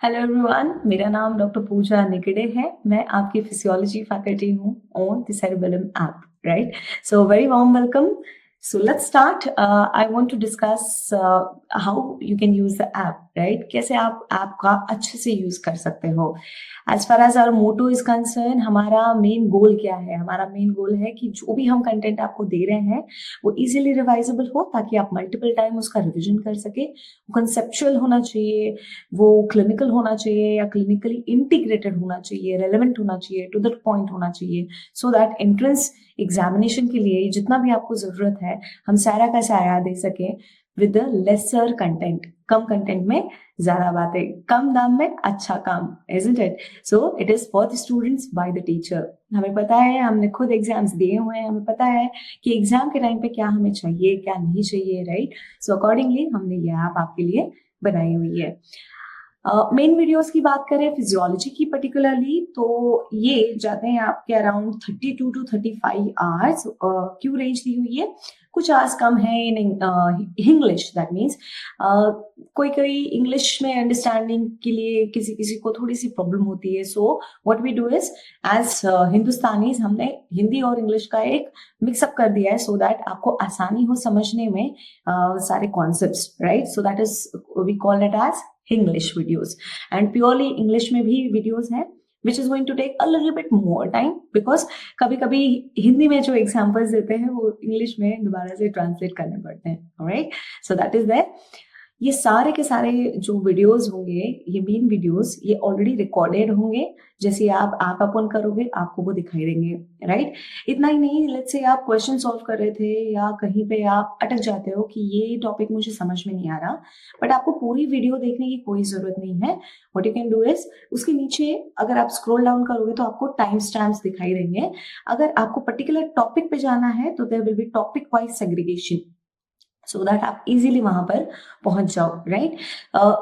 Hello everyone, मेरा नाम doctor पूजा निगड़े है। मैं आपकी फिजियोलॉजी फैकल्टी हूँ on the cerebellum app, right? So very warm welcome. So let's start. I want to discuss how you can use the app, right? कैसे आप app का अच्छे से यूज कर सकते हो. As far as our motto is concerned, हमारा main goal क्या है? हमारा मेन गोल है कि जो भी हम कंटेंट आपको दे रहे हैं वो इजीली रिवाइजेबल हो, ताकि आप मल्टीपल टाइम उसका रिविजन कर सके. वो कंसेप्चुअल होना चाहिए, वो क्लिनिकल होना चाहिए या क्लिनिकली इंटीग्रेटेड होना चाहिए, रेलेवेंट होना चाहिए, टू द पॉइंट होना चाहिए, सो दैट एंट्रेंस एग्जामिनेशन के लिए जितना भी आपको जरूरत है हम सारा का सारा दे सके विद द लेसर कंटेंट. कम कंटेंट में ज्यादा बातें, कम दाम में अच्छा काम, isn't it? So it is for the students by the teacher. हमें पता है, हमने खुद एग्जाम्स दिए हुए हैं, हमें पता है कि एग्जाम के टाइम पे क्या हमें चाहिए क्या नहीं चाहिए, राइट? सो अकॉर्डिंगली हमने ये ऐप आपके लिए बनाई हुई है. मेन वीडियोस की बात करें फिजियोलॉजी की पर्टिकुलरली, तो ये जाते हैं आपके अराउंड 32 to 35 आवर्स. क्यों रेंज दी हुई है? कुछ आवर्स कम है इन इंग्लिश. दैट मीन्स कोई कोई इंग्लिश में अंडरस्टैंडिंग के लिए किसी किसी को थोड़ी सी प्रॉब्लम होती है. So what we do is, as Hindustanis हमने हिंदी और इंग्लिश का एक मिक्सअप कर दिया है, सो दैट आपको आसानी हो समझने में सारे concepts, right? So that is we call it as English videos, and purely English में भी videos हैं which is going to take a little bit more time, because कभी कभी हिंदी में जो examples देते हैं वो English में दोबारा से translate करने पड़ते हैं. alright, so that is there. ये सारे के सारे जो वीडियोस होंगे, ये मेन वीडियोस, ये ऑलरेडी रिकॉर्डेड होंगे. जैसे आप ओपन करोगे आपको वो दिखाई देंगे, राइट? इतना ही नहीं, लेट्स से आप क्वेश्चन सॉल्व कर रहे थे या कहीं पे आप अटक जाते हो कि ये टॉपिक मुझे समझ में नहीं आ रहा, बट आपको पूरी वीडियो देखने की कोई जरूरत नहीं है. What you can do is, उसके नीचे अगर आप स्क्रॉल डाउन करोगे तो आपको टाइम स्टैम्प्स दिखाई देंगे. अगर आपको पर्टिकुलर टॉपिक पे जाना है तो there will be topic wise segregation, so that आप इजीली वहां पर पहुंच जाओ, राइट?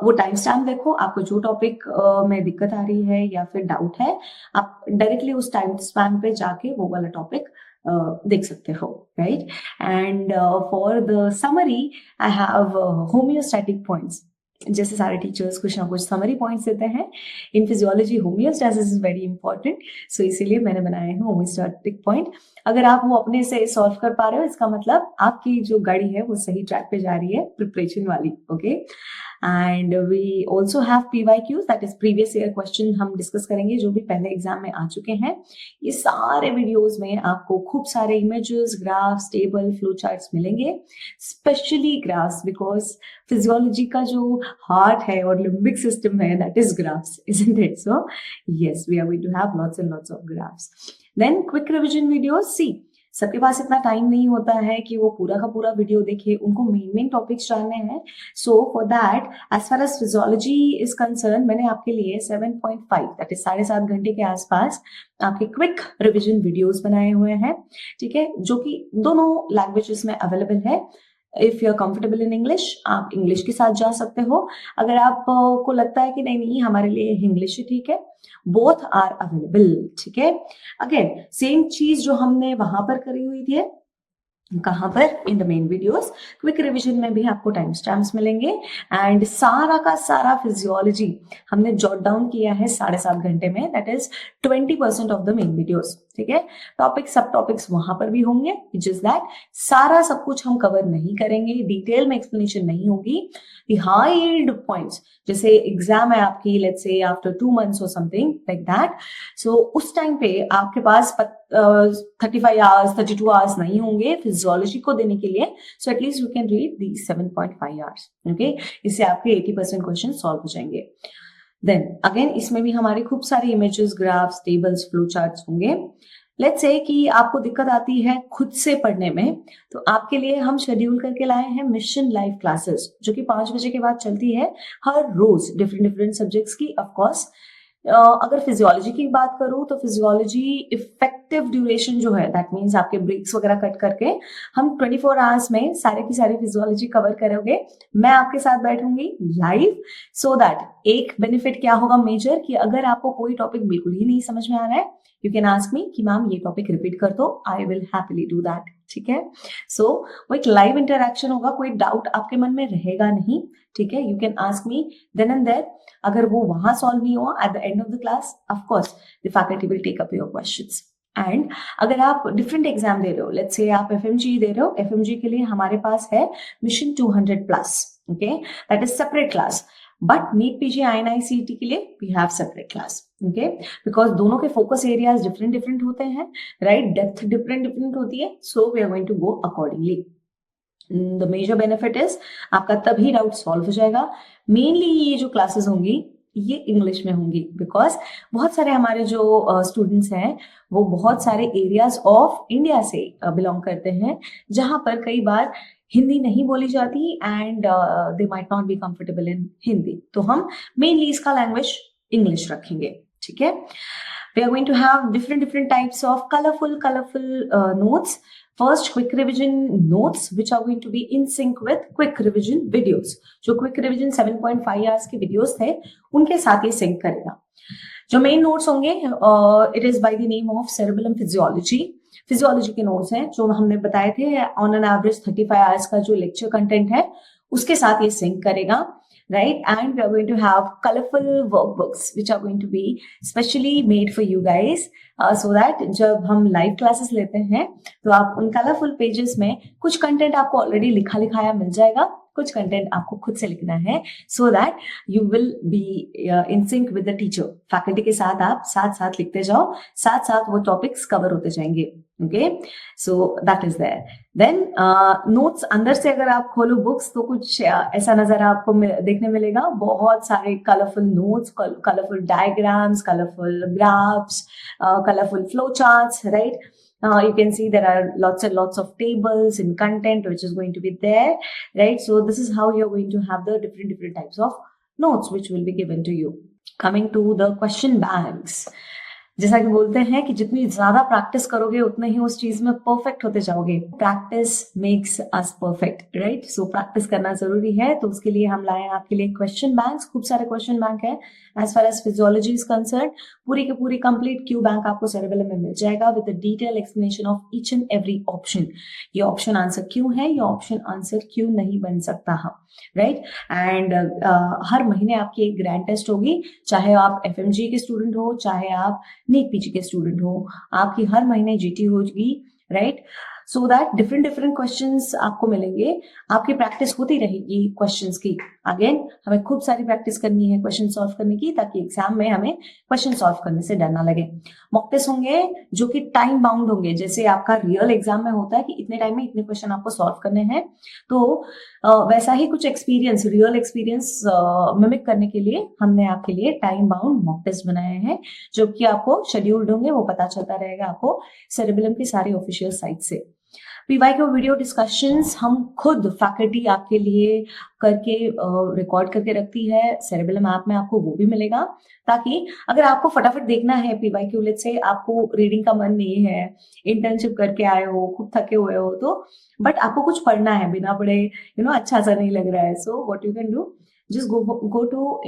वो टाइम स्टैम्प देखो, आपको जो टॉपिक में दिक्कत आ रही है या फिर डाउट है, आप डायरेक्टली उस टाइम स्टैम्प पे जाके वो वाला टॉपिक देख सकते हो, right? And for the summary I have homeostatic points. जैसे सारे टीचर्स कुछ ना कुछ समरी पॉइंट्स देते हैं. In physiology homeostasis is very important, so इसीलिए मैंने बनाए हैं होम्योस्टैटिक पॉइंट. अगर आप वो अपने से सॉल्व कर पा रहे हो, इसका मतलब आपकी जो गाड़ी है वो सही ट्रैक पे जा रही है, प्रिपरेशन वाली. Okay, and we also have PYQs, that is previous year question. हम डिस्कस करेंगे जो भी पहले एग्जाम में आ चुके हैं. ये सारे वीडियोस में आपको खूब सारे images, graphs, table, flow charts मिलेंगे. स्पेशली ग्राफ्स, बिकॉज फिजियोलॉजी का जो हार्ट है और लिम्बिक सिस्टम है, that is graphs, isn't it? So yes, we are going to have lots and lots of graphs. Then quick revision videos. See, सबके पास इतना time नहीं होता है कि वो पूरा का पूरा वीडियो देखे, उनको मेन मेन टॉपिक्स जानने हैं. So for that, as far as physiology is concern, मैंने आपके लिए 7.5, दैट इज 7.5 घंटे के आसपास आपके क्विक रिविजन वीडियोस बनाए हुए हैं, ठीक है? जो कि दोनों लैंग्वेजेस में अवेलेबल है. If you are comfortable in English, आप इंग्लिश के साथ जा सकते हो. अगर आप को लगता है कि नहीं नहीं हमारे लिए इंग्लिश ही ठीक है, बोथ आर अवेलेबल, ठीक है? अगेन सेम चीज जो हमने वहां पर करी हुई थी, कहां पर? In the main videos. Quick revision में भी आपको टाइम स्टैम्प्स मिलेंगे, एंड सारा का सारा फिजियोलॉजी हमने जॉट डाउन किया है 7.5 घंटे में, that is 20% of the main videos, ठीक है? टॉपिक सब टॉपिक्स वहां पर भी होंगे, जस्ट दैट सारा सब कुछ हम कवर नहीं करेंगे, डिटेल में एक्सप्लेनेशन नहीं होगी. द हाई यील्ड पॉइंट्स, जैसे एग्जाम है आपकी, लेट्स से आफ्टर 2 months और समथिंग लाइक दैट, सो उस टाइम पे आपके पास 35 आवर्स 32 आवर्स नहीं होंगे फिजियोलॉजी को देने के लिए. So at least you can read the 7.5 hours, okay? इससे आपके 80% क्वेश्चन सॉल्व हो जाएंगे. देन अगेन इसमें भी हमारे खूब सारे images, graphs, tables, flow charts होंगे. लेट्स से कि आपको दिक्कत आती है खुद से पढ़ने में, तो आपके लिए हम शेड्यूल करके लाए हैं मिशन लाइव क्लासेस, जो कि 5 बजे के बाद चलती है हर रोज, डिफरेंट सब्जेक्ट्स की. ऑफकोर्स अगर फिजियोलॉजी की बात करूं तो फिजियोलॉजी इफेक्टिव ड्यूरेशन जो है, दैट मीन्स आपके ब्रेक्स वगैरह कट करके हम 24 आवर्स में सारे की सारी फिजियोलॉजी कवर करोगे. मैं आपके साथ बैठूंगी लाइव, सो दैट एक बेनिफिट क्या होगा मेजर, कि अगर आपको कोई टॉपिक बिल्कुल ही नहीं समझ में आ रहा है, यू कैन आस्क मी कि मैम ये टॉपिक रिपीट कर दो, I will happily do that. ठीक है। सो वो एक लाइव इंटरेक्शन होगा, कोई डाउट आपके मन में रहेगा नहीं, ठीक है। You can ask me then and there. अगर वो वहां सॉल्व नहीं हुआ at the end of the class, of course the faculty will take up your questions. And अगर आप डिफरेंट एग्जाम दे रहे हो, लेट्स से आप एफएमजी दे रहे हो, एफएमजी के लिए हमारे पास है mission 200 plus, okay, that is separate class. But NEET PG INI CET के लिए we have separate class, okay, because दोनों के फोकस एरियाज डिफरेंट डिफरेंट होते हैं, राइट, डेप्थ डिफरेंट डिफरेंट होती है, so we are going to go accordingly. The major benefit is आपका तभी डाउट सॉल्व हो जाएगा। मेनली ये जो क्लासेस होंगी ये इंग्लिश में होंगी, बिकॉज बहुत सारे हमारे जो स्टूडेंट्स हैं वो बहुत सारे एरियाज ऑफ इंडिया से बिलोंग करते हैं, जहां पर कई बार हिंदी नहीं बोली जाती and they might not be comfortable in Hindi, तो हम मेनली इसका लैंग्वेज इंग्लिश रखेंगे, ठीक है। We are going to have different types of colorful notes. First, quick revision notes, which are going to be in sync with quick revision videos. जो quick revision 7.5 hours के videos थे, उनके साथ ये sync करेगा। जो main notes होंगे, it is by the name of cerebellum physiology. Physiology के नोट्स हैं जो हमने बताए थे, ऑन एन एवरेज 35 आवर्स का जो लेक्चर कंटेंट है उसके साथ ये सिंक करेगा, right? And we are going to have colorful workbooks which are going to be specially made for you guys, so that जब हम लाइव क्लासेस लेते हैं तो आप उन कलरफुल पेजेस में कुछ कंटेंट आपको ऑलरेडी लिखा लिखाया मिल जाएगा, कुछ कंटेंट आपको खुद से लिखना है, so that you will be in sync with the teacher. Faculty के साथ आप साथ साथ लिखते जाओ, साथ साथ वो टॉपिक्स कवर होते जाएंगे, okay, so that is there. Then notes अंदर से अगर आप खोलो बुक्स तो कुछ ऐसा नजर आपको देखने मिलेगा, बहुत सारे colourful notes, colourful diagrams, colourful graphs, colourful flow charts, right? You can see there are lots and lots of tables and content which is going to be there, right? So this is how you're going to have the different types of notes which will be given to you. Coming to the question banks, जैसा कि बोलते हैं कि जितनी ज्यादा practice करोगे उतने ही उस चीज में परफेक्ट होते जाओगे। Practice makes us perfect, right? So practice करना जरूरी है, तो उसके लिए हम लाए आपके लिए क्वेश्चन बैंक्स। खूब सारे क्वेश्चन बैंक है as far as physiology is concern. पूरी के पूरी कंप्लीट क्यू बैंक आपको सेरेबेलम में मिल जाएगा with detail explanation of each and every option. ये ऑप्शन आंसर क्यों है, ये ऑप्शन आंसर क्यों नहीं बन सकता, राइट? एंड हर महीने आपकी एक ग्रैंड टेस्ट होगी, चाहे आप एफएमजी के स्टूडेंट हो, चाहे आप नीट पीजी के स्टूडेंट हो, आपकी हर महीने जीटी होगी, right? So that different questions आपको मिलेंगे, आपकी प्रैक्टिस होती रहेगी क्वेश्चंस की। अगेन हमें खूब सारी प्रैक्टिस करनी है क्वेश्चन सॉल्व करने की, ताकि एग्जाम में हमें क्वेश्चन सॉल्व करने से डर ना लगे। मॉक टेस्ट होंगे जो कि टाइम बाउंड होंगे, जैसे आपका रियल एग्जाम में होता है कि इतने टाइम में इतने क्वेश्चन आपको सॉल्व करने हैं, तो वैसा ही कुछ एक्सपीरियंस, रियल एक्सपीरियंस मिमिक करने के लिए हमने आपके लिए टाइम बाउंड मॉक टेस्ट बनाए हैं, जो कि आपको शेड्यूल्ड होंगे, वो पता चलता रहेगा आपको सेरेबेलम की सारी ऑफिशियल साइट से। पीवाईक्यू वीडियो डिस्कशंस हम खुद फैकल्टी आपके लिए करके रिकॉर्ड करके रखती है सेरेबेलम ऐप में, आपको वो भी मिलेगा, ताकि अगर आपको फटाफट देखना है पीवाईक्यू, लेट्स से आपको रीडिंग का मन नहीं है, इंटर्नशिप करके आए हो, खूब थके हुए हो, तो बट आपको कुछ पढ़ना है बिना पढ़े, अच्छा सा नहीं लग रहा है, so what you can do, just go to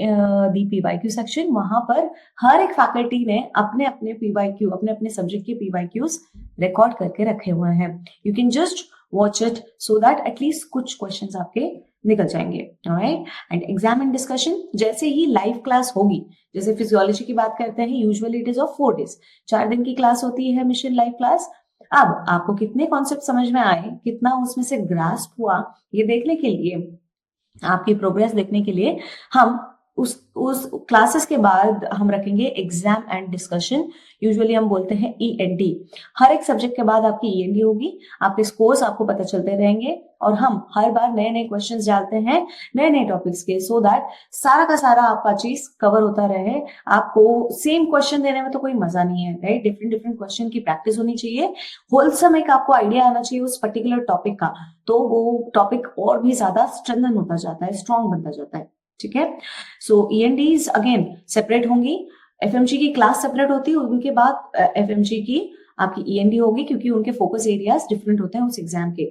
the PYQ section. वहां पर हर एक फैकल्टी ने अपने अपने पीवाईक्यू, अपने अपने सब्जेक्ट के पीवाईक्यूज रिकॉर्ड करके रखे हुए हैं। You can just watch it so that at least कुछ क्वेश्चंस आपके निकल जाएंगे, alright? And exam and discussion जैसे ही लाइव क्लास होगी, जैसे फिजियोलॉजी की बात करते हैं, usually it is of 4 days, 4 दिन की क्लास होती है मिशन लाइव क्लास। अब आपको कितने कॉन्सेप्ट समझ में आए, कितना उसमें से ग्रास्प हुआ, ये देखने के लिए, आपकी प्रोग्रेस देखने के लिए हम उस क्लासेस के बाद हम रखेंगे एग्जाम एंड डिस्कशन। यूजुअली हम बोलते हैं END। हर एक सब्जेक्ट के बाद आपकी END होगी, आपके स्कोर्स आपको पता चलते रहेंगे, और हम हर बार नए नए क्वेश्चंस डालते हैं नए नए टॉपिक्स के, सो दैट सारा का सारा आपका चीज कवर होता रहे। आपको सेम क्वेश्चन देने में तो कोई मजा नहीं है, राइट? डिफरेंट क्वेश्चन की प्रैक्टिस होनी चाहिए, होलसम एक आपको आइडिया आना चाहिए उस पर्टिकुलर टॉपिक का, तो वो टॉपिक और भी ज्यादा स्ट्रेंथन होता जाता है, स्ट्रॉन्ग बनता जाता है, ठीक है? सो ENDs अगेन सेपरेट होंगी, FMG की क्लास सेपरेट होती है, उनके बाद FMG की आपकी END होगी, क्योंकि उनके फोकस एरियाज डिफरेंट होते हैं उस एग्जाम के।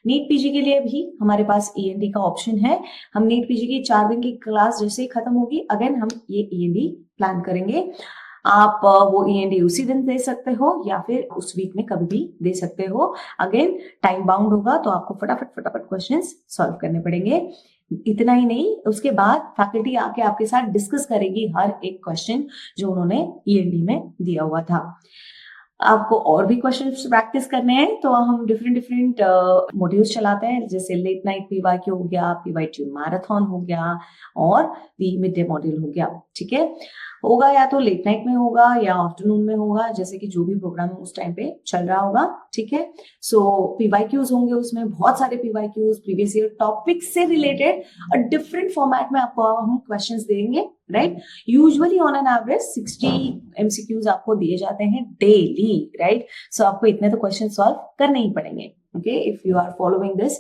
नीट पीजी के लिए भी हमारे पास END का ऑप्शन है। हम नीट पीजी की 4 दिन की क्लास जैसे ही खत्म होगी, अगेन हम ये END प्लान करेंगे। आप वो END उसी दिन दे सकते हो या फिर उस वीक में कभी भी दे सकते हो। अगेन टाइम बाउंड होगा तो आपको फटाफट क्वेश्चंस सॉल्व करने पड़ेंगे। इतना ही नहीं, उसके बाद फैकल्टी आके आपके साथ डिस्कस करेगी हर एक क्वेश्चन जो उन्होंने END में दिया हुआ था। आपको और भी क्वेश्चन प्रैक्टिस करने हैं तो हम डिफरेंट मॉड्यूल्स चलाते हैं, जैसे लेट नाइट PYQ हो गया, PYQ मैराथन हो गया और मिड डे मॉड्यूल हो गया। ठीक है, होगा या तो लेट नाइट में होगा या आफ्टरनून में होगा, जैसे कि जो भी प्रोग्राम उस टाइम पे चल रहा होगा। ठीक है, सो PYQs होंगे, उसमें बहुत सारे PYQs प्रीवियस ईयर टॉपिक से रिलेटेड डिफरेंट फॉर्मेट में आपको हम क्वेश्चंस देंगे, right. Usually on an average 60 MCQs आपको दिए जाते हैं डेली, राइट। सो आपको इतने तो क्वेश्चन सॉल्व करने ही पड़ेंगे, okay, if you are following this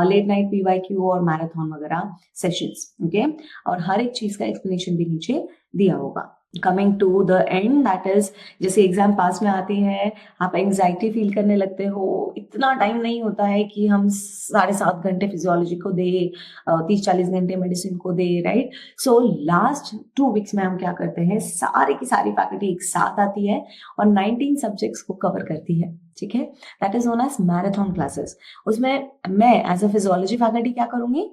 late night PYQ और मैराथन वगैरह सेशंस, okay, और हर एक चीज का एक्सप्लेनेशन भी नीचे दिया होगा। Coming to the end, that is जैसे एग्जाम पास में आती है, आप एंजाइटी फील करने लगते हो, इतना टाइम नहीं होता है कि हम 7.5 घंटे फिजियोलॉजी को दे, 30-40 घंटे मेडिसिन को दे, राइट। सो लास्ट 2 वीक्स में हम क्या करते हैं, सारी की सारी फैकल्टी एक साथ आती है और 19 सब्जेक्ट्स को कवर करती है। ठीक है, that is known as marathon classes. उसमें मैं एज अ फिजियोलॉजी फैकल्टी क्या करूंगी,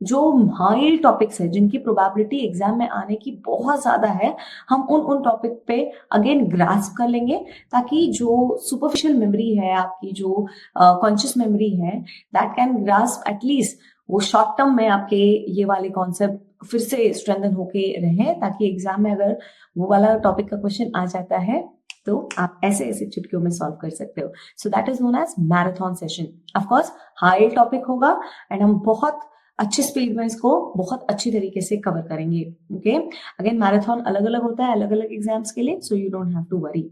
जो हाई टॉपिक्स है जिनकी प्रोबेबिलिटी एग्जाम में आने की बहुत ज्यादा है, हम उन टॉपिक पे अगेन ग्रास्प कर लेंगे, ताकि जो सुपरफिशियल मेमोरी है आपकी, जो कॉन्शियस मेमोरी है, दैट कैन ग्रास्प एटलीस्ट वो शॉर्ट टर्म में आपके ये वाले कॉन्सेप्ट फिर से स्ट्रेंथन होके रहे, ताकि एग्जाम में अगर वो वाला टॉपिक का क्वेश्चन आ जाता है तो आप ऐसे ऐसे चुटकियों में सॉल्व कर सकते हो। So that is known as marathon session. Of course high topic होगा एंड हम बहुत अच्छे स्पीड में इसको बहुत अच्छी तरीके से कवर करेंगे। ओके, अगेन मैराथन अलग अलग होता है अलग अलग एग्जाम्स के लिए, so you don't have to worry.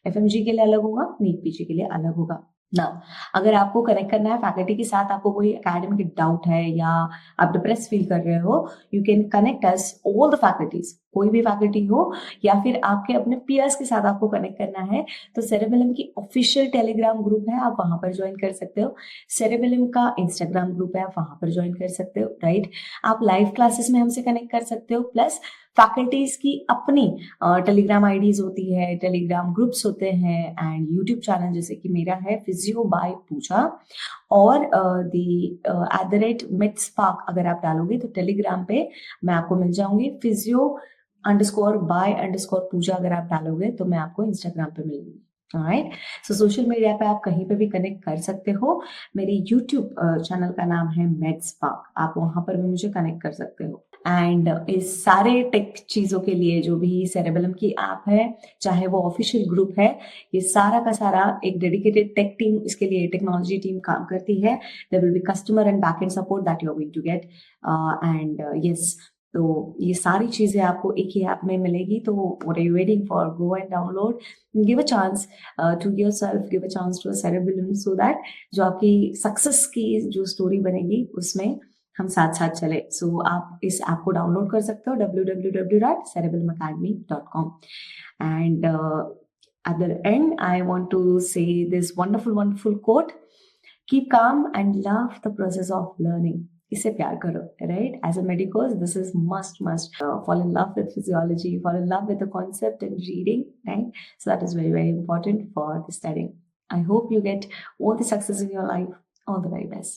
FMG के लिए अलग होगा, नीट PG के लिए अलग होगा ना। अगर आपको कनेक्ट करना है फैकल्टी के साथ, आपको कोई एकेडमिक डाउट है या आप डिप्रेस फील कर रहे हो, you can connect us all the faculties, कोई भी फैकल्टी हो, या फिर आपके अपने पीयर्स के साथ आपको कनेक्ट करना है तो सेरेबेलम की ऑफिशियल टेलीग्राम ग्रुप है, आप वहां पर ज्वाइन कर सकते हो। सेरेबेलम का इंस्टाग्राम ग्रुप है, आप वहां पर ज्वाइन कर सकते हो, राइट। आप लाइव क्लासेस में हमसे कनेक्ट कर सकते हो, प्लस फैकल्टीज की अपनी टेलीग्राम आईडीज होती है, टेलीग्राम ग्रुप्स होते हैं, एंड यूट्यूब चैनल जैसे कि मेरा है फिजियो बाय पूजा, और @MedSpark अगर आप डालोगे तो टेलीग्राम पे मैं आपको मिल जाऊंगी। physio_by_पूजा अगर आप डालोगे तो मैं आपको इंस्टाग्राम पे मिलूंगी। राइट, सो सोशल मीडिया पे आप कहीं पे भी कनेक्ट कर सकते हो। मेरी यूट्यूब चैनल का नाम है MedSpark, आप वहां पर भी मुझे कनेक्ट कर सकते हो। एंड इस सारे टेक चीजों के लिए जो भी सेरेबेलम की ऐप है, चाहे वो ऑफिशियल ग्रुप है, ये सारा का सारा एक डेडिकेटेड टेक टीम, इसके लिए टेक्नोलॉजी टीम काम करती है। There will be customer and back end support that you are going to get, and yes, तो ये सारी चीजें आपको एक ही ऐप में मिलेगी। तो what are you waiting for, go and download, give a chance to yourself, give a chance to a Cerebellum, so that जो आपकी सक्सेस की जो स्टोरी बनेगी उसमें हम साथ साथ चले। सो आप इस ऐप को डाउनलोड कर सकते हो www.cerebellumacademy.com। And at the end I want to say this wonderful quote: keep calm and love the process of learning. इससे प्यार करो, right. As a medicos this is must fall in love with physiology, fall in love with the concept and reading, right? So that is very important for the studying. I hope you get all the success in your life. All the very best.